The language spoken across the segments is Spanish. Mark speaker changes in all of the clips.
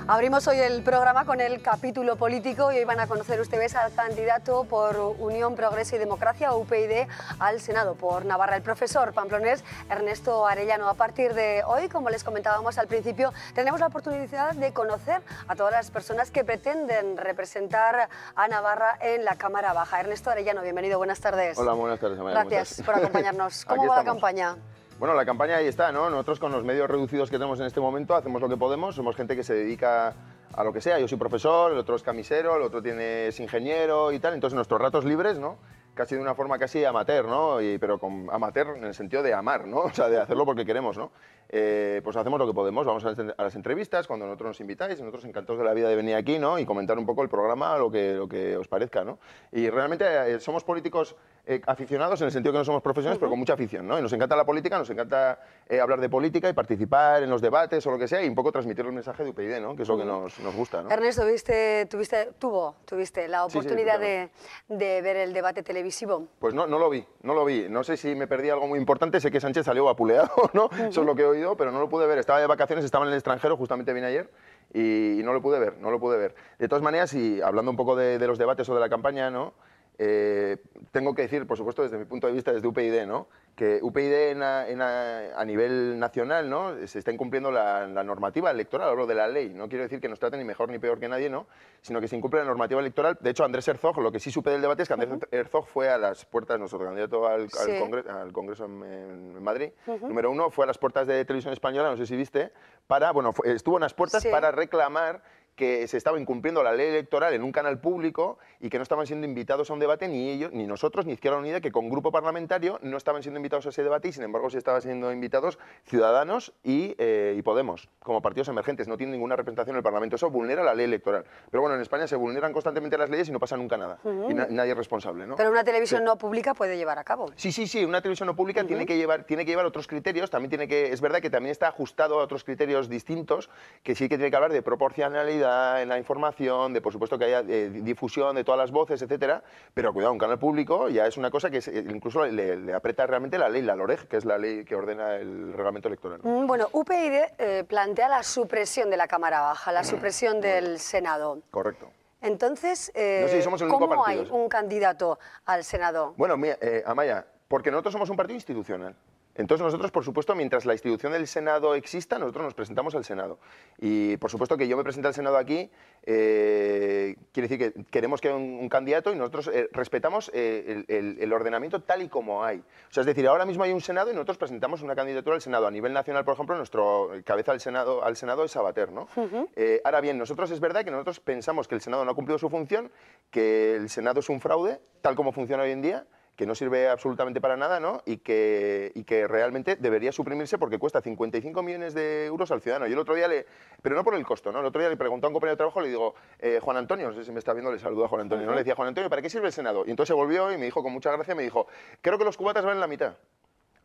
Speaker 1: Abrimos hoy el programa con el capítulo político y hoy van a conocer ustedes al candidato por Unión, Progreso y Democracia, UPyD, al Senado por Navarra, el profesor pamplonés Ernesto Arellano. A partir de hoy, como les comentábamos al principio, tendremos la oportunidad de conocer a todas las personas que pretenden representar a Navarra en la Cámara Baja. Ernesto Arellano, bienvenido, buenas tardes.
Speaker 2: Hola, buenas tardes, Amaya.
Speaker 1: Gracias por acompañarnos. ¿Cómo va la campaña?
Speaker 2: Bueno, la campaña ahí está, ¿no? Nosotros con los medios reducidos que tenemos en este momento hacemos lo que podemos, somos gente que se dedica a lo que sea. Yo soy profesor, el otro es camisero, el otro es ingeniero y tal, entonces nuestros ratos libres, ¿no? Casi de una forma casi amateur, ¿no? Pero con amateur en el sentido de amar, ¿no? O sea, de hacerlo porque queremos, ¿no? Pues hacemos lo que podemos, vamos a las entrevistas cuando nosotros nos invitáis, nosotros encantados de la vida de venir aquí, ¿no? Y comentar un poco el programa, lo que os parezca, ¿no? Y realmente somos políticos aficionados en el sentido que no somos profesionales, pero con mucha afición, ¿no? Y nos encanta la política, nos encanta hablar de política y participar en los debates o lo que sea y un poco transmitir el mensaje de UPyD, ¿no? Que es lo que nos gusta, ¿no?
Speaker 1: Ernesto, ¿tuviste la oportunidad de ver el debate televisivo?
Speaker 2: Pues no lo vi. No sé si me perdí algo muy importante, sé que Sánchez salió vapuleado, ¿no? Eso es lo que he oído, pero no lo pude ver. Estaba de vacaciones, estaba en el extranjero, justamente vine ayer y no lo pude ver, De todas maneras, y hablando un poco de los debates o de la campaña, ¿no? Tengo que decir, por supuesto, desde mi punto de vista, desde UPyD, ¿no? Que UPyD a nivel nacional, ¿no? Se está incumpliendo la normativa electoral, hablo de la ley. No quiero decir que nos traten ni mejor ni peor que nadie, ¿no? Sino que se incumple la normativa electoral. De hecho, Andrés Herzog, lo que sí supe del debate es que Andrés Herzog fue a las puertas, nuestro candidato al Congreso en Madrid, número 1, fue a las puertas de Televisión Española, no sé si viste, estuvo en las puertas para reclamar que se estaba incumpliendo la ley electoral en un canal público y que no estaban siendo invitados a un debate ni ellos, ni nosotros, ni Izquierda Unida, que con grupo parlamentario no estaban siendo invitados a ese debate y sin embargo sí estaban siendo invitados Ciudadanos y Podemos, como partidos emergentes. No tienen ninguna representación en el Parlamento. Eso vulnera la ley electoral. Pero bueno, en España se vulneran constantemente las leyes y no pasa nunca nada. Y nadie es responsable, ¿no?
Speaker 1: Pero una televisión no pública puede llevar a cabo.
Speaker 2: Sí, una televisión no pública tiene que llevar otros criterios. Es verdad que también está ajustado a otros criterios distintos, que sí que tiene que hablar de proporcionalidad en la información, de por supuesto que haya difusión de todas las voces, etcétera, pero cuidado, un canal público ya es una cosa que incluso le aprieta realmente la ley, la LOREG, que es la ley que ordena el reglamento electoral.
Speaker 1: Bueno, UPyD plantea la supresión de la Cámara Baja, la supresión del Senado.
Speaker 2: Correcto.
Speaker 1: Entonces,
Speaker 2: no sé si somos el único
Speaker 1: ¿cómo
Speaker 2: partido,
Speaker 1: hay un candidato al Senado?
Speaker 2: Bueno, mira, Amaya, porque nosotros somos un partido institucional. Entonces nosotros, por supuesto, mientras la institución del Senado exista, nosotros nos presentamos al Senado. Y por supuesto que yo me presente al Senado aquí, quiere decir que queremos que haya un candidato y nosotros respetamos el ordenamiento tal y como hay. O sea, es decir, ahora mismo hay un Senado y nosotros presentamos una candidatura al Senado. A nivel nacional, por ejemplo, nuestro cabeza al Senado es Sabater, ¿no? Ahora bien, nosotros es verdad que nosotros pensamos que el Senado no ha cumplido su función, que el Senado es un fraude, tal como funciona hoy en día, que no sirve absolutamente para nada, ¿no? Y que realmente debería suprimirse porque cuesta 55 millones de euros al ciudadano. Yo el otro día pero no por el costo, ¿no? El otro día le pregunté a un compañero de trabajo, le digo, Juan Antonio, no sé si me está viendo, le saludo a Juan Antonio, ¿no? Le decía, Juan Antonio, ¿para qué sirve el Senado? Y entonces se volvió y me dijo con mucha gracia, me dijo, creo que los cubatas valen la mitad.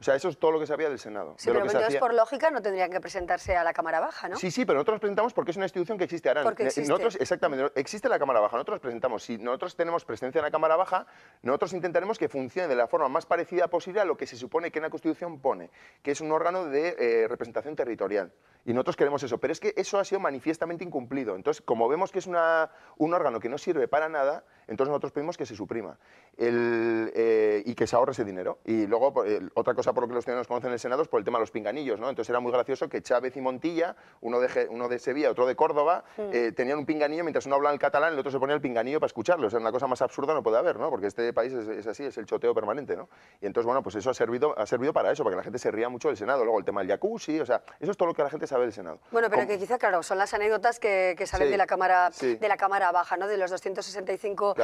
Speaker 2: O sea, eso es todo lo que sabía del Senado.
Speaker 1: Sí, pero entonces por lógica no tendrían que presentarse a la Cámara Baja, ¿no?
Speaker 2: Sí, pero nosotros nos presentamos porque es una institución que existe ahora.
Speaker 1: Porque existe.
Speaker 2: Nosotros, exactamente, existe la Cámara Baja, nosotros nos presentamos. Si nosotros tenemos presencia en la Cámara Baja, nosotros intentaremos que funcione de la forma más parecida posible a lo que se supone que en la Constitución pone, que es un órgano de representación territorial. Y nosotros queremos eso, pero es que eso ha sido manifiestamente incumplido. Entonces, como vemos que es un órgano que no sirve para nada, entonces nosotros pedimos que se suprima y que se ahorre ese dinero. Y luego, otra cosa por lo que los ciudadanos conocen el Senado es por el tema de los pinganillos, ¿no? Entonces era muy gracioso que Chávez y Montilla, uno de Sevilla, otro de Córdoba, tenían un pinganillo mientras uno hablaba el catalán, el otro se ponía el pinganillo para escucharlo. O sea, una cosa más absurda no puede haber, ¿no? Porque este país es así, es el choteo permanente, ¿no? Y entonces, bueno, pues eso ha servido para eso, para que la gente se ría mucho del Senado. Luego el tema del jacuzzi, o sea, eso es todo lo que la gente sabe del Senado.
Speaker 1: Bueno, pero que quizá, claro, son las anécdotas que salen de la Cámara Baja, ¿no? De los 265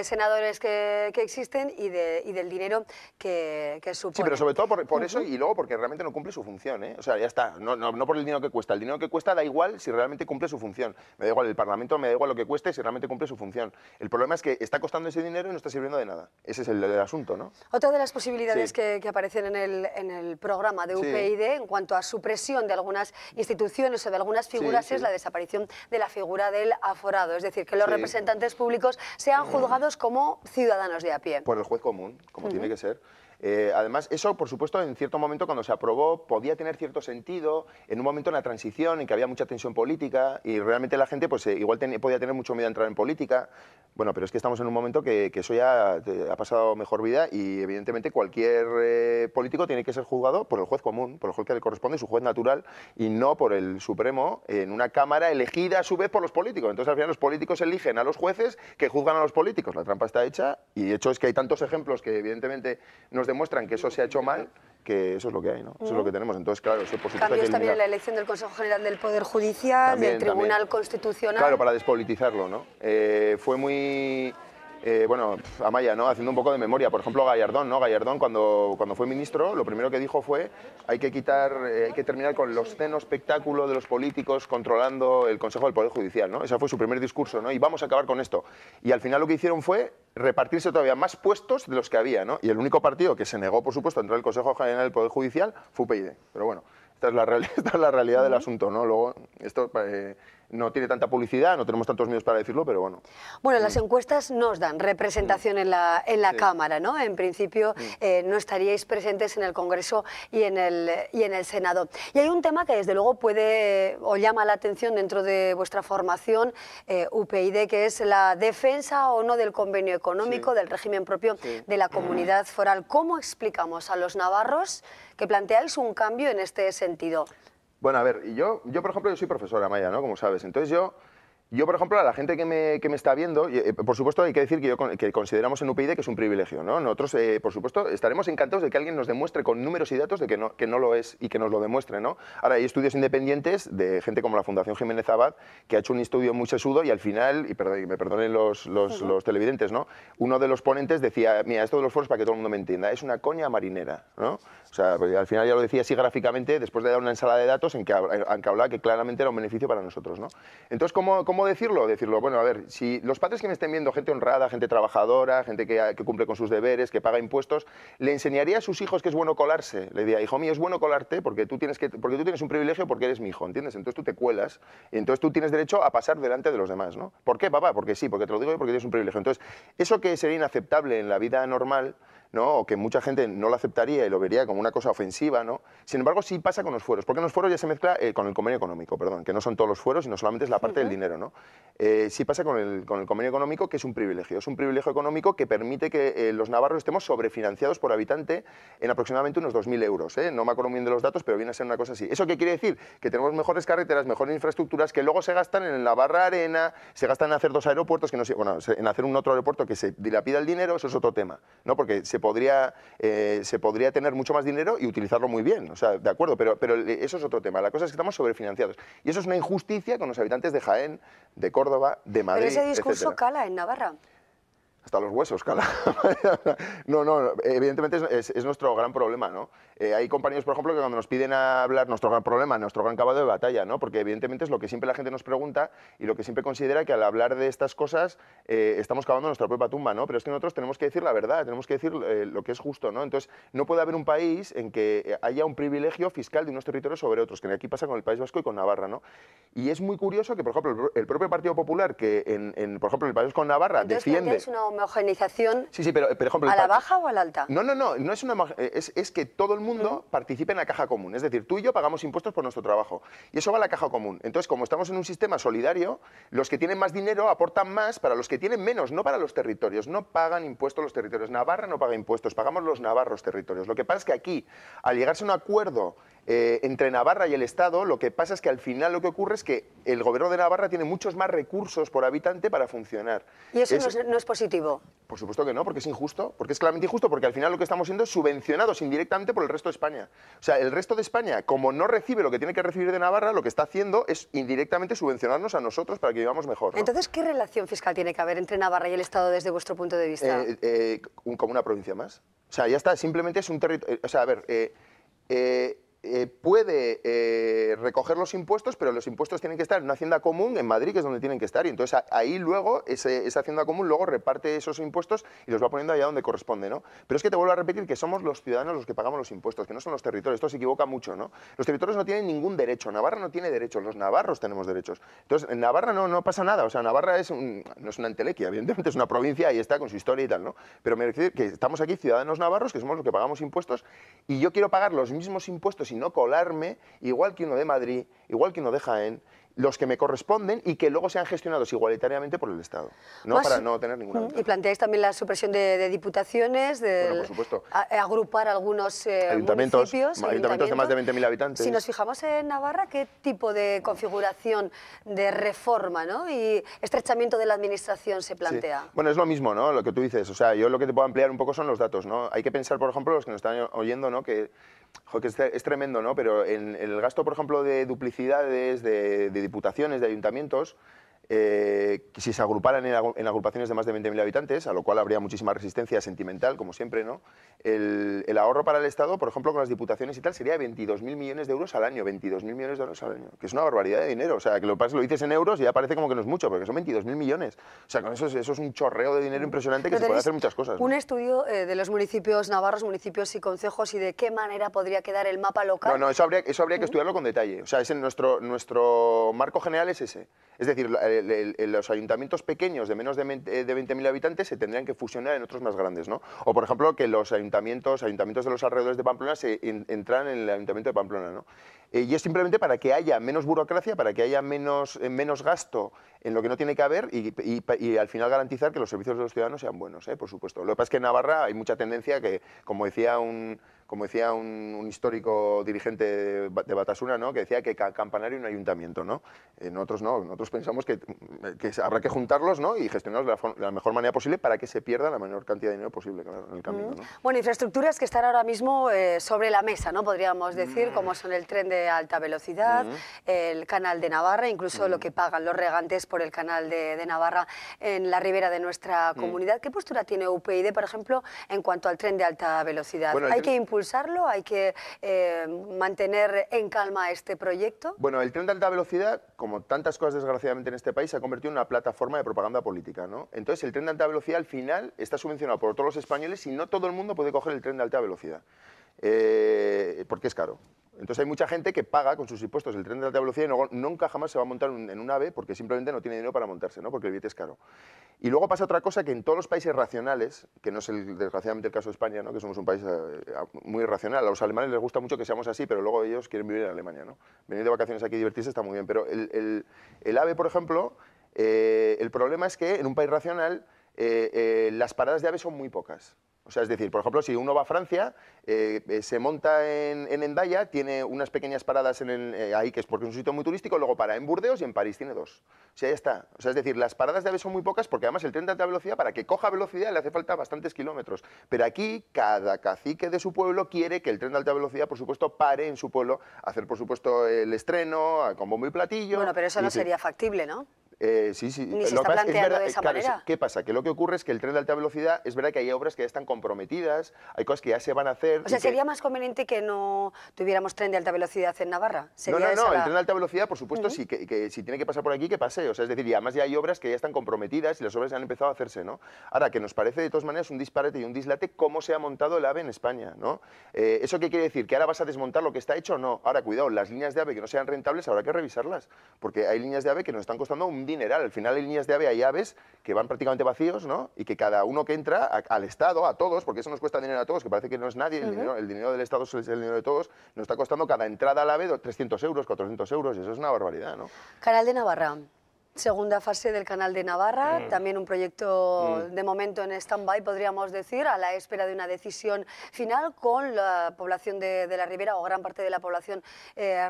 Speaker 1: senadores que existen y del dinero que supone.
Speaker 2: Sí, pero sobre todo por eso y luego porque realmente no cumple su función, ¿eh? O sea, ya está, no por el dinero que cuesta. El dinero que cuesta da igual si realmente cumple su función. Me da igual el Parlamento, me da igual lo que cueste si realmente cumple su función. El problema es que está costando ese dinero y no está sirviendo de nada. Ese es el asunto, ¿no?
Speaker 1: Otra de las posibilidades que aparecen en el programa de UPyD en cuanto a supresión de algunas instituciones o de algunas figuras es la desaparición de la figura del aforado. Es decir, que los representantes públicos sean juzgados como ciudadanos de a pie.
Speaker 2: Por el juez común, como tiene que ser. Además, eso, por supuesto, en cierto momento cuando se aprobó podía tener cierto sentido, en un momento en la transición, en que había mucha tensión política y realmente la gente pues, igual podía tener mucho miedo a entrar en política. Bueno, pero es que estamos en un momento que eso ya ha pasado mejor vida y evidentemente cualquier político tiene que ser juzgado por el juez común, por el juez que le corresponde, su juez natural, y no por el Supremo en una Cámara elegida a su vez por los políticos. Entonces al final los políticos eligen a los jueces que juzgan a los políticos. La trampa está hecha y de hecho es que hay tantos ejemplos que evidentemente nos demuestran que eso se ha hecho mal, que eso es lo que hay, ¿no? Eso es lo que tenemos. Entonces, claro, eso por supuesto hay que
Speaker 1: Cambios también
Speaker 2: eliminar.
Speaker 1: en la elección del Consejo General del Poder Judicial, del Tribunal Constitucional.
Speaker 2: Claro, para despolitizarlo, ¿no? Fue muy... bueno, Amaya, ¿no? Haciendo un poco de memoria, por ejemplo, Gallardón, ¿no? Gallardón cuando fue ministro, lo primero que dijo fue hay que terminar con el obsceno espectáculo de los políticos controlando el Consejo del Poder Judicial, ¿no? Ese fue su primer discurso, ¿no? Y vamos a acabar con esto. Y al final lo que hicieron fue repartirse todavía más puestos de los que había, ¿no? Y el único partido que se negó, por supuesto, a entrar al Consejo General del Poder Judicial fue UPyD. Pero bueno, esta es la realidad del asunto, ¿no? Luego, esto no tiene tanta publicidad, no tenemos tantos medios para decirlo, pero bueno.
Speaker 1: Bueno, las encuestas nos dan representación en la Cámara, ¿no? En principio no estaríais presentes en el Congreso y en el Senado. Y hay un tema que desde luego puede o llama la atención dentro de vuestra formación, UPyD, que es la defensa o no del convenio económico, del régimen propio de la comunidad foral. ¿Cómo explicamos a los navarros que planteáis un cambio en este sentido?
Speaker 2: Bueno, a ver, yo por ejemplo, yo soy profesora, Maya, ¿no? Como sabes. Entonces yo, por ejemplo, a la gente que me está viendo, por supuesto hay que decir que consideramos en UPyD que es un privilegio, ¿no? Nosotros, por supuesto, estaremos encantados de que alguien nos demuestre con números y datos de que no lo es y que nos lo demuestre, ¿no? Ahora, hay estudios independientes de gente como la Fundación Jiménez Abad que ha hecho un estudio muy sesudo y al final, y me perdonen los televidentes, ¿no? Uno de los ponentes decía, mira, esto de los foros para que todo el mundo me entienda, es una coña marinera, ¿no? O sea, pues, al final ya lo decía así gráficamente después de dar una ensalada de datos en que hablaba que claramente era un beneficio para nosotros, ¿no? Entonces, ¿cómo decirlo? Decirlo, bueno, a ver, si los padres que me estén viendo, gente honrada, gente trabajadora, gente que cumple con sus deberes, que paga impuestos, ¿le enseñaría a sus hijos que es bueno colarse? Le diría, hijo mío, es bueno colarte porque tú tienes un privilegio porque eres mi hijo, ¿entiendes? Entonces tú te cuelas y entonces tú tienes derecho a pasar delante de los demás, ¿no? ¿Por qué, papá? Porque sí, porque te lo digo yo porque tienes un privilegio. Entonces, eso que sería inaceptable en la vida normal, ¿no? O que mucha gente no lo aceptaría y lo vería como una cosa ofensiva, ¿no? Sin embargo, sí pasa con los fueros, porque en los fueros ya se mezcla con el convenio económico, perdón, que no son todos los fueros, sino solamente es la parte del dinero, ¿no? Sí pasa con el convenio económico, que es un privilegio económico que permite que los navarros estemos sobrefinanciados por habitante en aproximadamente unos 2.000 euros, ¿eh? No me acuerdo bien de los datos, pero viene a ser una cosa así. ¿Eso qué quiere decir? Que tenemos mejores carreteras, mejores infraestructuras, que luego se gastan en la barra arena, se gastan en hacer 2 aeropuertos, que no sé, bueno, en hacer un otro aeropuerto que se dilapida el dinero, eso es otro tema, ¿no? Porque se podría tener mucho más dinero y utilizarlo muy bien, o sea, de acuerdo, pero eso es otro tema. La cosa es que estamos sobrefinanciados y eso es una injusticia con los habitantes de Jaén, de Córdoba, de Madrid,
Speaker 1: pero ese discurso
Speaker 2: etcétera.
Speaker 1: Cala en Navarra.
Speaker 2: Hasta los huesos, cala. No, evidentemente es nuestro gran problema, ¿no? Hay compañeros, por ejemplo, que cuando nos piden hablar, nuestro gran problema, nuestro gran caballo de batalla, ¿no? Porque evidentemente es lo que siempre la gente nos pregunta y lo que siempre considera que al hablar de estas cosas estamos cavando nuestra propia tumba, ¿no? Pero es que nosotros tenemos que decir la verdad, tenemos que decir lo que es justo, ¿no? Entonces, no puede haber un país en que haya un privilegio fiscal de unos territorios sobre otros, que aquí pasa con el País Vasco y con Navarra, ¿no? Y es muy curioso que, por ejemplo, el propio Partido Popular, que por ejemplo, en el País Vasco con Navarra defiende...
Speaker 1: Homogenización
Speaker 2: pero por ejemplo,
Speaker 1: ¿a la baja o a la alta?
Speaker 2: No es que todo el mundo participe en la caja común, es decir, tú y yo pagamos impuestos por nuestro trabajo y eso va a la caja común. Entonces, como estamos en un sistema solidario, los que tienen más dinero aportan más para los que tienen menos, no para los territorios, no pagan impuestos los territorios. Navarra no paga impuestos, pagamos los navarros territorios. Lo que pasa es que aquí, al llegarse a un acuerdo entre Navarra y el Estado, lo que pasa es que al final lo que ocurre es que el gobierno de Navarra tiene muchos más recursos por habitante para funcionar.
Speaker 1: ¿Y eso no es positivo?
Speaker 2: Por supuesto que no, porque es injusto, porque es claramente injusto, porque al final lo que estamos siendo es subvencionados indirectamente por el resto de España. O sea, el resto de España, como no recibe lo que tiene que recibir de Navarra, lo que está haciendo es indirectamente subvencionarnos a nosotros para que vivamos mejor, ¿no?
Speaker 1: Entonces, ¿qué relación fiscal tiene que haber entre Navarra y el Estado desde vuestro punto de vista?
Speaker 2: Como una provincia más. O sea, ya está, simplemente es un territorio... O sea, a ver... puede recoger los impuestos, pero los impuestos tienen que estar en una hacienda común en Madrid, que es donde tienen que estar. Y entonces ahí luego, esa hacienda común luego reparte esos impuestos y los va poniendo allá donde corresponde, ¿no? Pero es que te vuelvo a repetir que somos los ciudadanos los que pagamos los impuestos, que no son los territorios. Esto se equivoca mucho, ¿no? Los territorios no tienen ningún derecho. Navarra no tiene derechos. Los navarros tenemos derechos. Entonces, en Navarra no pasa nada. O sea, Navarra no es una entelequia, evidentemente es una provincia y está con su historia y tal, ¿no? Pero me refiero que estamos aquí ciudadanos navarros, que somos los que pagamos impuestos, y yo quiero pagar los mismos impuestos y no colarme, igual que uno de Madrid, igual que uno de Jaén, los que me corresponden y que luego sean gestionados igualitariamente por el Estado, ¿no? Para no tener ninguna ventaja.
Speaker 1: Y planteáis también la supresión de diputaciones,
Speaker 2: Bueno, por supuesto.
Speaker 1: Agrupar algunos
Speaker 2: ayuntamientos
Speaker 1: municipios.
Speaker 2: de más de 20.000 habitantes.
Speaker 1: Si nos fijamos en Navarra, ¿qué tipo de configuración de reforma, ¿no? y estrechamiento de la administración se plantea?
Speaker 2: Sí. Bueno, es lo mismo, ¿no? Lo que tú dices. O sea, yo lo que te puedo ampliar un poco son los datos, ¿no? Hay que pensar, por ejemplo, los que nos están oyendo, ¿no? Que es tremendo, ¿no? Pero en el gasto, por ejemplo, de duplicidades, de diputaciones, de ayuntamientos, que si se agruparan en agrupaciones de más de 20.000 habitantes, a lo cual habría muchísima resistencia sentimental, como siempre, ¿no? El ahorro para el Estado, por ejemplo, con las diputaciones y tal, sería 22.000 millones de euros al año, 22.000 millones de euros al año, que es una barbaridad de dinero. O sea, que lo dices en euros y ya parece como que no es mucho, porque son 22.000 millones. O sea, con eso es un chorreo de dinero impresionante que se puede hacer muchas cosas, ¿no?
Speaker 1: Un estudio de los municipios navarros, municipios y concejos, y de qué manera podría quedar el mapa local.
Speaker 2: No, eso habría que estudiarlo con detalle. O sea, nuestro marco general es ese. Es decir, los ayuntamientos pequeños de menos de 20.000 habitantes se tendrían que fusionar en otros más grandes, ¿no? O, por ejemplo, que los ayuntamientos de los alrededores de Pamplona se entraran en el ayuntamiento de Pamplona, ¿no? Y es simplemente para que haya menos burocracia, para que haya menos gasto en lo que no tiene que haber y al final garantizar que los servicios de los ciudadanos sean buenos, por supuesto. Lo que pasa es que en Navarra hay mucha tendencia que, como decía un histórico dirigente de Batasuna, ¿no? Que decía que campanario y un ayuntamiento, ¿no? Nosotros no, nosotros pensamos que habrá que juntarlos, ¿no? Y gestionarlos de la mejor manera posible para que se pierda la menor cantidad de dinero posible, claro, en el camino, ¿no?
Speaker 1: Bueno, infraestructuras que están ahora mismo sobre la mesa, ¿no? Podríamos decir, como son el tren de alta velocidad, el canal de Navarra, incluso lo que pagan los regantes por el canal de Navarra en la ribera de nuestra comunidad. ¿Qué postura tiene UPyD, por ejemplo, en cuanto al tren de alta velocidad?
Speaker 2: Bueno,
Speaker 1: ¿Hay que impulsarlo? ¿Hay que mantener en calma este proyecto?
Speaker 2: Bueno, el tren de alta velocidad, como tantas cosas desgraciadamente en este país, se ha convertido en una plataforma de propaganda política, ¿no? Entonces, el tren de alta velocidad al final está subvencionado por todos los españoles y no todo el mundo puede coger el tren de alta velocidad, porque es caro. Entonces hay mucha gente que paga con sus impuestos el tren de alta velocidad y nunca jamás se va a montar en un AVE porque simplemente no tiene dinero para montarse, ¿no? Porque el billete es caro. Y luego pasa otra cosa, que en todos los países racionales, que no es desgraciadamente el caso de España, ¿no? Que somos un país muy irracional, a los alemanes les gusta mucho que seamos así, pero luego ellos quieren vivir en Alemania, ¿no? Venir de vacaciones aquí y divertirse está muy bien, pero el AVE, por ejemplo, el problema es que en un país racional las paradas de AVE son muy pocas. O sea, es decir, por ejemplo, si uno va a Francia, se monta en Hendaya, tiene unas pequeñas paradas ahí, que es porque es un sitio muy turístico, luego para en Burdeos y en París tiene 2. O sea, ya está. O sea, es decir, las paradas de AVE son muy pocas porque además el tren de alta velocidad, para que coja velocidad, le hace falta bastantes kilómetros. Pero aquí, cada cacique de su pueblo quiere que el tren de alta velocidad, por supuesto, pare en su pueblo, hacer, por supuesto, el estreno con bombo y platillo.
Speaker 1: Bueno, pero eso no sería factible, ¿no?
Speaker 2: Sí.
Speaker 1: Ni se está planteando de esa manera.
Speaker 2: ¿Qué pasa? Que lo que ocurre es que el tren de alta velocidad, es verdad que hay obras que ya están comprometidas, hay cosas que ya se van a hacer.
Speaker 1: O sea, ¿sería más conveniente que no tuviéramos tren de alta velocidad en Navarra?
Speaker 2: No, el tren de alta velocidad, por supuesto, sí, que si tiene que pasar por aquí, que pase. O sea, es decir, y además ya hay obras que ya están comprometidas y las obras ya han empezado a hacerse, ¿no? Ahora, que nos parece de todas maneras un disparate y un dislate cómo se ha montado el AVE en España, ¿no? ¿Eso qué quiere decir? ¿Que ahora vas a desmontar lo que está hecho? No. Ahora, cuidado, las líneas de AVE que no sean rentables habrá que revisarlas, porque hay líneas de AVE que nos están costando un dineral. Al final hay líneas de AVE, hay aves que van prácticamente vacíos, ¿no? Y que cada uno que entra, al Estado, a todos, porque eso nos cuesta dinero a todos, que parece que no es nadie, el dinero del Estado es el dinero de todos, nos está costando cada entrada al AVE 300 euros, 400 euros, y eso es una barbaridad, ¿no?
Speaker 1: Canal de Navarra. Segunda fase del Canal de Navarra, también un proyecto de momento en stand-by, podríamos decir, a la espera de una decisión final con la población de la Ribera o gran parte de la población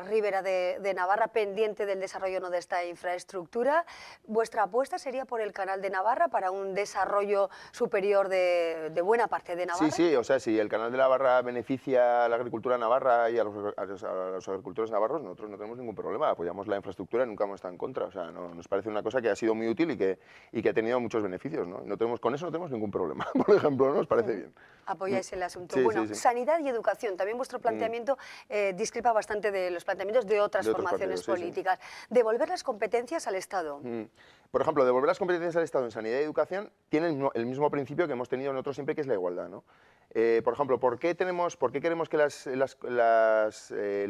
Speaker 1: ribera de Navarra pendiente del desarrollo de esta infraestructura. ¿Vuestra apuesta sería por el Canal de Navarra para un desarrollo superior de buena parte de Navarra?
Speaker 2: Sí, o sea, si el Canal de Navarra beneficia a la agricultura navarra y a los agricultores navarros, nosotros no tenemos ningún problema, apoyamos la infraestructura y nunca hemos estado en contra, o sea, no nos parece parece una cosa que ha sido muy útil y que ha tenido muchos beneficios, ¿no? Con eso no tenemos ningún problema, por ejemplo, ¿no? Nos parece bien.
Speaker 1: Apoyáis el asunto.
Speaker 2: Sí,
Speaker 1: Bueno,
Speaker 2: sí, sí.
Speaker 1: sanidad y educación. También vuestro planteamiento discrepa bastante de los planteamientos de otras formaciones políticas. Devolver las competencias al Estado.
Speaker 2: Por ejemplo, devolver las competencias al Estado en sanidad y educación tienen el mismo principio que hemos tenido nosotros siempre, que es la igualdad, ¿no? Por ejemplo, ¿por qué queremos que la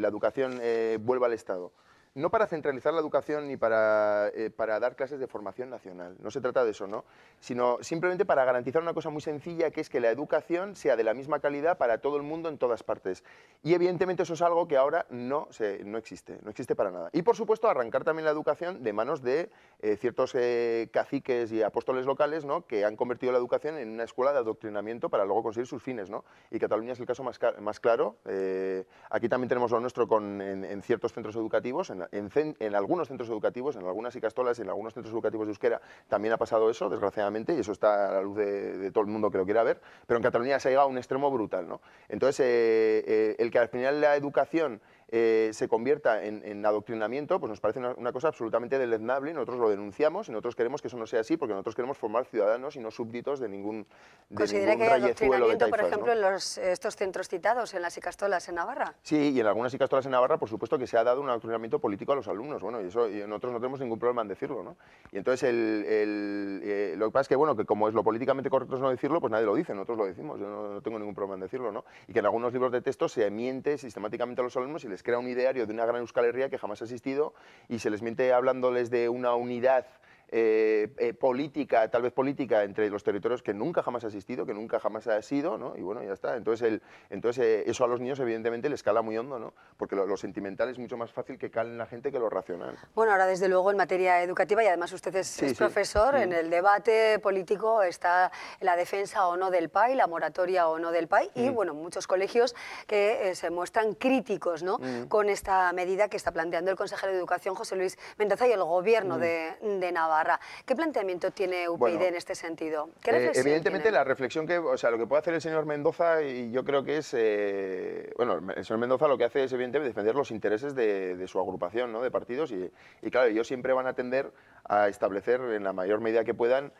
Speaker 2: educación vuelva al Estado? No para centralizar la educación ni para dar clases de formación nacional, no se trata de eso, ¿no? Sino simplemente para garantizar una cosa muy sencilla, que es que la educación sea de la misma calidad para todo el mundo en todas partes. Y evidentemente eso es algo que ahora no existe para nada. Y por supuesto arrancar también la educación de manos de ciertos caciques y apóstoles locales, ¿no? Que han convertido la educación en una escuela de adoctrinamiento para luego conseguir sus fines, ¿no? Y Cataluña es el caso más claro. Aquí también tenemos lo nuestro en ciertos centros educativos, en algunos centros educativos, en algunas icastolas y en algunos centros educativos de euskera también ha pasado eso, desgraciadamente, y eso está a la luz de todo el mundo que lo quiera ver, pero en Cataluña se ha llegado a un extremo brutal, ¿no? Entonces, el que al final la educación se convierta en adoctrinamiento, pues nos parece una cosa absolutamente deleznable, y nosotros lo denunciamos y nosotros queremos que eso no sea así, porque nosotros queremos formar ciudadanos y no súbditos de ningún
Speaker 1: ¿Considera que hay
Speaker 2: reyezuelo de
Speaker 1: adoctrinamiento, por
Speaker 2: taifas,
Speaker 1: ejemplo,
Speaker 2: ¿no?
Speaker 1: en estos centros citados, en las icastolas en Navarra?
Speaker 2: Sí, y en algunas icastolas en Navarra, por supuesto que se ha dado un adoctrinamiento político a los alumnos, bueno, y nosotros no tenemos ningún problema en decirlo, ¿no? Y entonces lo que pasa es que, bueno, que como es lo políticamente correcto es no decirlo, pues nadie lo dice, nosotros lo decimos, yo no tengo ningún problema en decirlo, ¿no? Y que en algunos libros de texto se miente sistemáticamente a los alumnos y les crea un ideario de una gran Euskal Herria que jamás ha existido, y se les miente hablándoles de una unidad política, tal vez política, entre los territorios que nunca jamás ha existido, que nunca jamás ha sido, ¿no? Y bueno, ya está. Entonces, eso a los niños evidentemente les cala muy hondo, ¿no? Porque lo sentimental es mucho más fácil que cale en la gente que lo racional.
Speaker 1: Bueno, ahora desde luego en materia educativa, y además usted es profesor, en el debate político está la defensa o no del PAI, la moratoria o no del PAI, y bueno, muchos colegios que se muestran críticos, ¿no? Con esta medida que está planteando el consejero de Educación, José Luis Mendoza, y el gobierno de Navarra. ¿Qué planteamiento tiene UPyD en este sentido? ¿Qué reflexión
Speaker 2: evidentemente
Speaker 1: tiene?
Speaker 2: La reflexión lo que puede hacer el señor Mendoza, y yo creo que es, bueno, el señor Mendoza lo que hace es evidentemente defender los intereses de su agrupación, ¿no? De partidos, y claro, ellos siempre van a tender a establecer en la mayor medida que puedan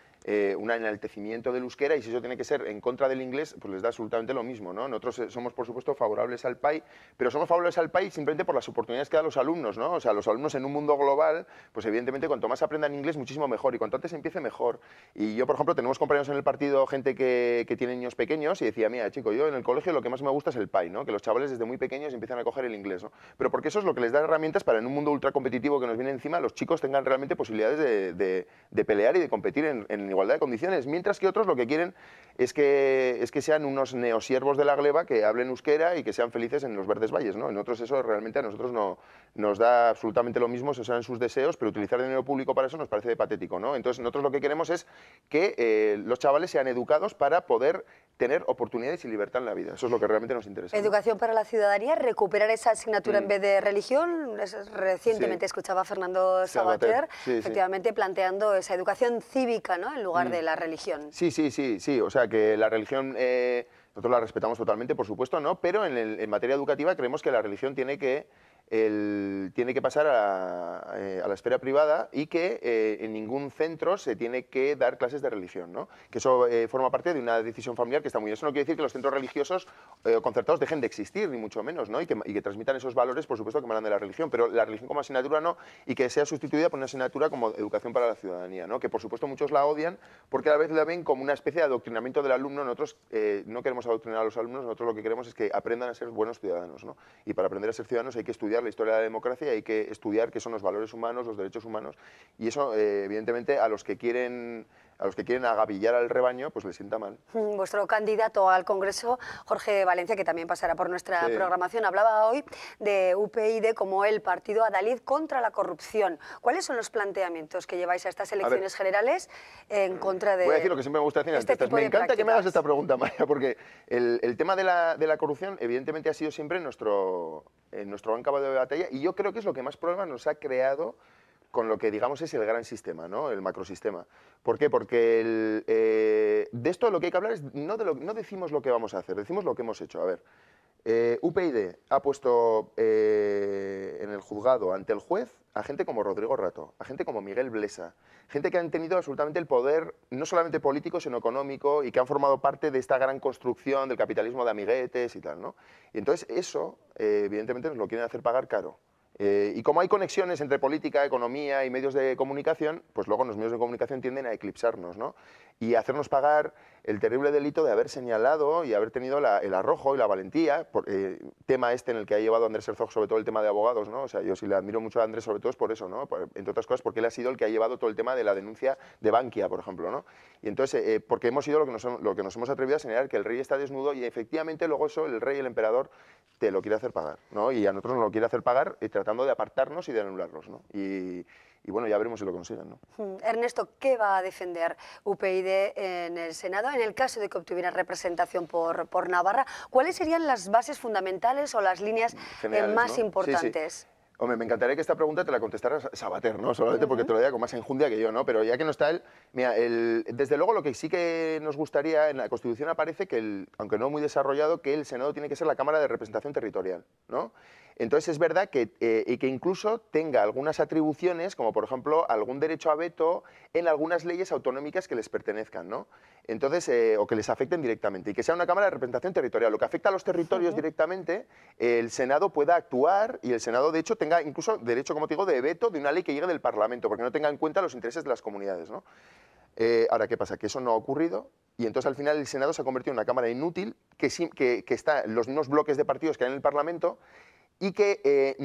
Speaker 2: un enaltecimiento del euskera, y si eso tiene que ser en contra del inglés, pues les da absolutamente lo mismo, ¿no? Nosotros somos, por supuesto, favorables al PAI, pero somos favorables al PAI simplemente por las oportunidades que dan los alumnos, ¿no? O sea, los alumnos en un mundo global, pues evidentemente cuanto más aprendan inglés, muchísimo mejor, y cuanto antes empiece mejor. Y yo, por ejemplo, tenemos compañeros en el partido, gente que tiene niños pequeños, y decía, mira, chico, yo en el colegio lo que más me gusta es el PAI, ¿no? Que los chavales desde muy pequeños empiezan a coger el inglés, ¿no? Pero porque eso es lo que les da herramientas para, en un mundo ultra competitivo que nos viene encima, los chicos tengan realmente posibilidades de pelear y de competir en igualdad de condiciones. Mientras que otros lo que quieren es que sean unos neosiervos de la gleba, que hablen euskera y que sean felices en los verdes valles, ¿no? En otros eso realmente a nosotros nos da absolutamente lo mismo, esos sean sus deseos, pero utilizar dinero público para eso nos parece patético, ¿no? Entonces nosotros lo que queremos es que los chavales sean educados para poder tener oportunidades y libertad en la vida. Eso es lo que realmente nos interesa, ¿no?
Speaker 1: Educación para la ciudadanía, recuperar esa asignatura en vez de religión. Recientemente escuchaba a Fernando Savater, efectivamente planteando esa educación cívica, ¿no? En lugar de la religión.
Speaker 2: Sí, o sea que la religión nosotros la respetamos totalmente, por supuesto, ¿no? Pero en materia educativa creemos que la religión tiene que pasar a la esfera privada, y que en ningún centro se tiene que dar clases de religión, ¿no? Que eso forma parte de una decisión familiar que está muy bien. Eso no quiere decir que los centros religiosos concertados dejen de existir, ni mucho menos, ¿no? Y que transmitan esos valores, por supuesto, que emanan de la religión, pero la religión como asignatura no, y que sea sustituida por una asignatura como educación para la ciudadanía, ¿no? Que por supuesto muchos la odian porque a la vez la ven como una especie de adoctrinamiento del alumno. Nosotros no queremos adoctrinar a los alumnos, nosotros lo que queremos es que aprendan a ser buenos ciudadanos, ¿no? Y para aprender a ser ciudadanos hay que estudiar la historia de la democracia, hay que estudiar qué son los valores humanos, los derechos humanos, y eso evidentemente a los que quieren agavillar al rebaño, pues les sienta mal.
Speaker 1: Vuestro candidato al Congreso, Jorge Valencia, que también pasará por nuestra programación, hablaba hoy de UPyD como el partido adalid contra la corrupción. ¿Cuáles son los planteamientos que lleváis a estas elecciones generales en contra de
Speaker 2: Voy a decir lo que siempre me gusta decir en estas. Me encanta que me hagas esta pregunta, Maya, porque el tema de la corrupción evidentemente ha sido siempre nuestro gran caballo de batalla, y yo creo que es lo que más problemas nos ha creado con lo que digamos es el gran sistema, ¿no? El macrosistema. ¿Por qué? Porque de esto lo que hay que hablar es no decimos lo que vamos a hacer, decimos lo que hemos hecho. A ver, UPyD ha puesto en el juzgado ante el juez a gente como Rodrigo Rato, a gente como Miguel Blesa, gente que han tenido absolutamente el poder, no solamente político, sino económico, y que han formado parte de esta gran construcción del capitalismo de amiguetes y tal, ¿no? Y entonces eso, evidentemente, nos lo quieren hacer pagar caro. Y como hay conexiones entre política, economía y medios de comunicación, pues luego los medios de comunicación tienden a eclipsarnos, ¿no? Y hacernos pagar el terrible delito de haber señalado y haber tenido el arrojo y la valentía, tema este en el que ha llevado Andrés Herzog, sobre todo el tema de abogados, ¿no? O sea, yo sí le admiro mucho a Andrés, sobre todo es por eso, ¿no? Entre otras cosas, porque él ha sido el que ha llevado todo el tema de la denuncia de Bankia, por ejemplo, ¿no? Y entonces, porque hemos sido lo que nos hemos atrevido a señalar que el rey está desnudo y efectivamente luego eso, el rey, el emperador, te lo quiere hacer pagar, ¿no? Y a nosotros nos lo quiere hacer pagar tratando de apartarnos y de anularlos, ¿no? Y bueno, ya veremos si lo consiguen, ¿no?
Speaker 1: Ernesto, ¿qué va a defender UPyD en el Senado en el caso de que obtuviera representación por Navarra? ¿Cuáles serían las bases fundamentales o las líneas
Speaker 2: generales,
Speaker 1: más
Speaker 2: ¿no?
Speaker 1: importantes?
Speaker 2: Sí, sí. Hombre, me encantaría que esta pregunta te la contestara Sabater, ¿no? Solamente porque te lo diga con más enjundia que yo, ¿no? Pero ya que no está él, mira, desde luego lo que sí que nos gustaría, en la Constitución aparece que, aunque no muy desarrollado, que el Senado tiene que ser la Cámara de Representación Territorial, ¿no? Entonces es verdad que incluso tenga algunas atribuciones, como por ejemplo algún derecho a veto en algunas leyes autonómicas que les pertenezcan, ¿no? Entonces, o que les afecten directamente, y que sea una Cámara de Representación Territorial. Lo que afecta a los territorios directamente, el Senado pueda actuar y el Senado, de hecho, tenga incluso derecho, como te digo, de veto de una ley que llegue del Parlamento, porque no tenga en cuenta los intereses de las comunidades, ¿no? Ahora, ¿qué pasa? Que eso no ha ocurrido y entonces al final el Senado se ha convertido en una Cámara inútil que está en los mismos bloques de partidos que hay en el Parlamento y que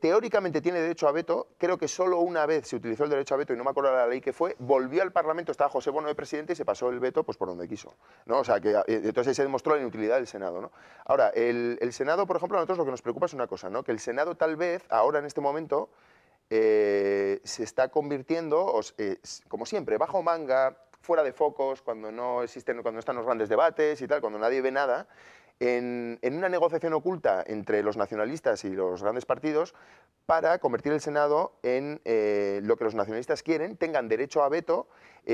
Speaker 2: teóricamente tiene derecho a veto. Creo que solo una vez se utilizó el derecho a veto y no me acuerdo la ley que fue, volvió al Parlamento, estaba José Bono de presidente y se pasó el veto pues por donde quiso, ¿no? O sea, que entonces se demostró la inutilidad del Senado, ¿no? Ahora, el Senado, por ejemplo, a nosotros lo que nos preocupa es una cosa, ¿no? Que el Senado tal vez, ahora en este momento, se está convirtiendo, como siempre, bajo manga, fuera de focos, cuando no están los grandes debates y tal, cuando nadie ve nada, en una negociación oculta entre los nacionalistas y los grandes partidos para convertir el Senado en lo que los nacionalistas quieren, tengan derecho a veto,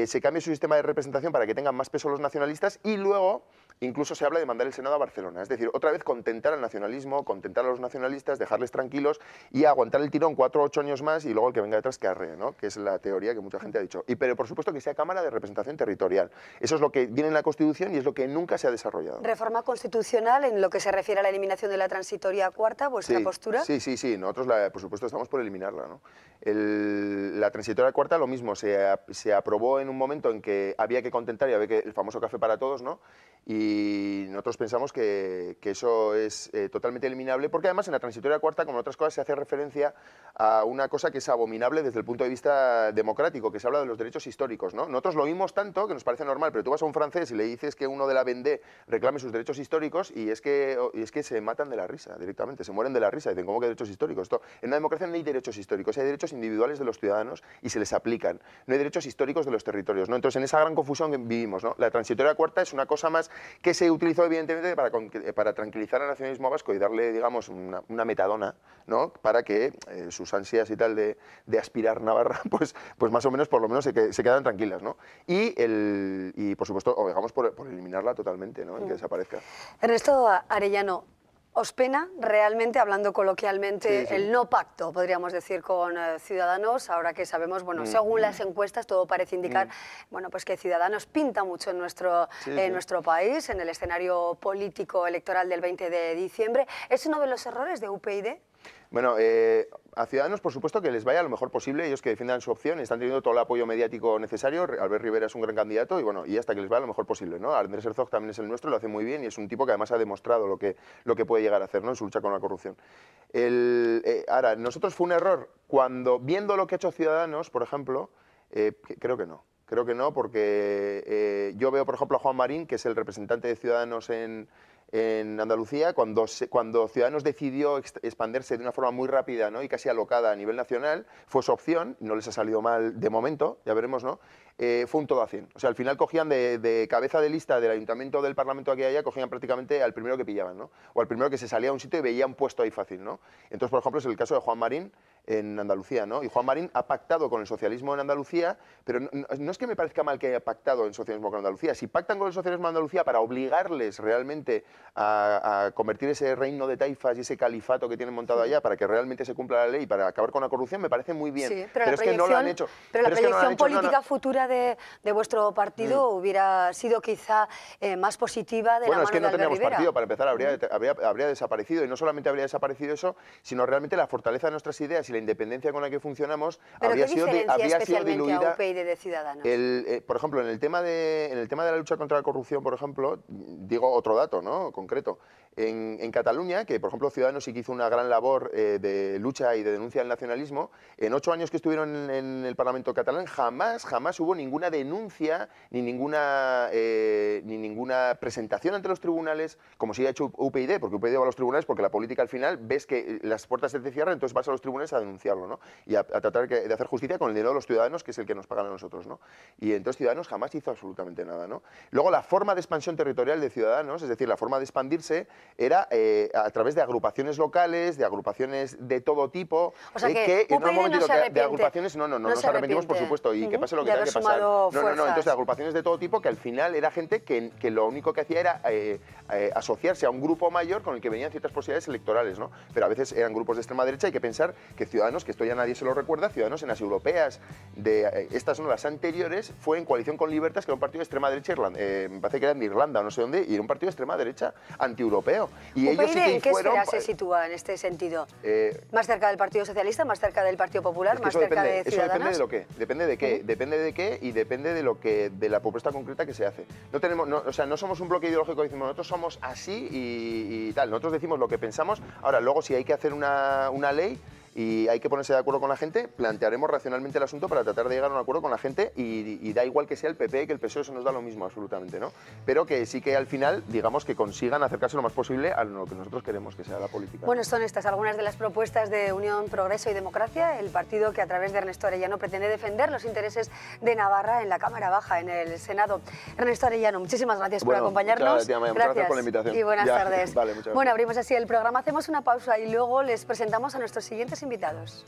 Speaker 2: se cambie su sistema de representación para que tengan más peso los nacionalistas y luego incluso se habla de mandar el Senado a Barcelona. Es decir, otra vez contentar al nacionalismo, contentar a los nacionalistas, dejarles tranquilos y aguantar el tirón 4 o 8 años más y luego el que venga detrás que arree, ¿no? Que es la teoría que mucha gente ha dicho. Pero por supuesto que sea Cámara de Representación Territorial. Eso es lo que viene en la Constitución y es lo que nunca se ha desarrollado.
Speaker 1: Reforma constitucional en lo que se refiere a la eliminación de la transitoria cuarta, ¿vuestra postura?
Speaker 2: Sí. Nosotros, por supuesto, estamos por eliminarla, ¿no? La transitoria cuarta, lo mismo, se aprobó en un momento en que había que contentar y había que el famoso café para todos, ¿no? Y nosotros pensamos que eso es totalmente eliminable, porque además en la transitoria cuarta, como en otras cosas, se hace referencia a una cosa que es abominable desde el punto de vista democrático, que se habla de los derechos históricos, ¿no? Nosotros lo oímos tanto que nos parece normal, pero tú vas a un francés y le dices que uno de la Vendée reclame sus derechos históricos y es que se matan de la risa directamente, se mueren de la risa, y dicen, ¿cómo que derechos históricos? En una democracia no hay derechos históricos, hay derechos individuales de los ciudadanos y se les aplican, no hay derechos históricos de los territorios, ¿no? Entonces en esa gran confusión que vivimos, ¿no? La transitoria cuarta es una cosa más que se utilizó evidentemente para tranquilizar al nacionalismo vasco y darle, digamos, una metadona, ¿no? Para que sus ansias y tal de aspirar Navarra, pues más o menos, por lo menos, se quedan tranquilas, ¿no? Y por supuesto, obligamos por eliminarla totalmente, ¿no? En que desaparezca.
Speaker 1: Ernesto Arellano, ¿os pena realmente, hablando coloquialmente,
Speaker 2: sí.
Speaker 1: el no pacto, podríamos decir, con Ciudadanos? Ahora que sabemos, bueno, según las encuestas, todo parece indicar, bueno, pues que Ciudadanos pinta mucho en nuestro país, en el escenario político electoral del 20 de diciembre. ¿Es uno de los errores de UPyD?
Speaker 2: Bueno, a Ciudadanos, por supuesto, que les vaya lo mejor posible, ellos que defiendan su opción, están teniendo todo el apoyo mediático necesario. Albert Rivera es un gran candidato y bueno, y hasta que les vaya lo mejor posible, ¿no? Andrés Herzog también es el nuestro, lo hace muy bien y es un tipo que además ha demostrado lo que puede llegar a hacer, ¿no? En su lucha con la corrupción. Ahora, nosotros fue un error cuando, viendo lo que ha hecho Ciudadanos, por ejemplo, creo que no. Creo que no, porque yo veo, por ejemplo, a Juan Marín, que es el representante de Ciudadanos en Andalucía, cuando Ciudadanos decidió expandirse de una forma muy rápida, ¿no? Y casi alocada a nivel nacional, fue su opción, no les ha salido mal de momento, ya veremos, ¿no? Fue un todo a 100. O sea, al final cogían de cabeza de lista del ayuntamiento, del parlamento aquí y allá, cogían prácticamente al primero que pillaban, ¿no? O al primero que se salía a un sitio y veía un puesto ahí fácil, ¿no? Entonces, por ejemplo, es el caso de Juan Marín, en Andalucía, ¿no? Y Juan Marín ha pactado con el socialismo en Andalucía, pero no es que me parezca mal que haya pactado en socialismo con Andalucía. Si pactan con el socialismo en Andalucía para obligarles realmente a convertir ese reino de taifas y ese califato que tienen montado allá para que realmente se cumpla la ley y para acabar con la corrupción, me parece muy bien.
Speaker 1: Sí,
Speaker 2: pero es que no lo han hecho.
Speaker 1: Pero la proyección política futura de vuestro partido hubiera sido quizá más positiva de la mano de Albert Rivera. Bueno, es que no
Speaker 2: teníamos partido, para empezar, habría desaparecido, y no solamente habría desaparecido eso, sino realmente la fortaleza de nuestras ideas y la independencia con la que funcionamos habría sido diluida.
Speaker 1: A UPyD de Ciudadanos?
Speaker 2: Por ejemplo, en el tema de la lucha contra la corrupción, por ejemplo, digo otro dato, ¿no?, concreto. En Cataluña, que por ejemplo Ciudadanos sí que hizo una gran labor de lucha y de denuncia del nacionalismo, en 8 años que estuvieron en el Parlamento catalán jamás hubo ninguna denuncia ni ninguna presentación ante los tribunales, como si ha hecho UPyD, porque UPyD va a los tribunales porque la política al final ves que las puertas se te cierran, entonces vas a los tribunales a denunciarlo, ¿no? Y a tratar de hacer justicia con el dinero de los ciudadanos, que es el que nos pagan a nosotros, ¿no? Y entonces Ciudadanos jamás hizo absolutamente nada, ¿no? Luego la forma de expansión territorial de Ciudadanos, es decir, la forma de expandirse, era a través de agrupaciones locales, de agrupaciones de todo tipo,
Speaker 1: o sea que
Speaker 2: en un momento
Speaker 1: de
Speaker 2: agrupaciones no nos arrepentimos, por supuesto, y que pase lo que tenga que pasar. No, entonces de agrupaciones de todo tipo, que al final era gente que lo único que hacía era asociarse a un grupo mayor con el que venían ciertas posibilidades electorales, ¿no? Pero a veces eran grupos de extrema derecha. Hay que pensar que Ciudadanos, que esto ya nadie se lo recuerda, Ciudadanos en las europeas de estas son las anteriores, fue en coalición con Libertas, que era un partido de extrema derecha, me parece que era en Irlanda o no sé dónde, y era un partido de extrema derecha anti-europeo. Y ellos sí que
Speaker 1: ¿en qué esfera se sitúa en este sentido? ¿Más cerca del Partido Socialista, más cerca del Partido Popular, más cerca de Ciudadanos?
Speaker 2: Eso depende de lo que, depende de qué, depende de qué y depende de la propuesta concreta que se hace. No somos un bloque ideológico que decimos nosotros somos así y tal. Nosotros decimos lo que pensamos. Ahora, luego si hay que hacer una ley y hay que ponerse de acuerdo con la gente, plantearemos racionalmente el asunto para tratar de llegar a un acuerdo con la gente y da igual que sea el PP, que el PSOE, eso nos da lo mismo absolutamente, ¿no? Pero que sí que al final, digamos, que consigan acercarse lo más posible a lo que nosotros queremos que sea la política.
Speaker 1: Bueno, son estas algunas de las propuestas de Unión, Progreso y Democracia, el partido que a través de Ernesto Arellano pretende defender los intereses de Navarra en la Cámara Baja, en el Senado. Ernesto Arellano, muchísimas gracias por acompañarnos.
Speaker 2: Gracias por la invitación.
Speaker 1: Y buenas tardes.
Speaker 2: Vale, muchas gracias.
Speaker 1: Bueno, abrimos así el programa, hacemos una pausa y luego les presentamos a nuestros siguientes invitados.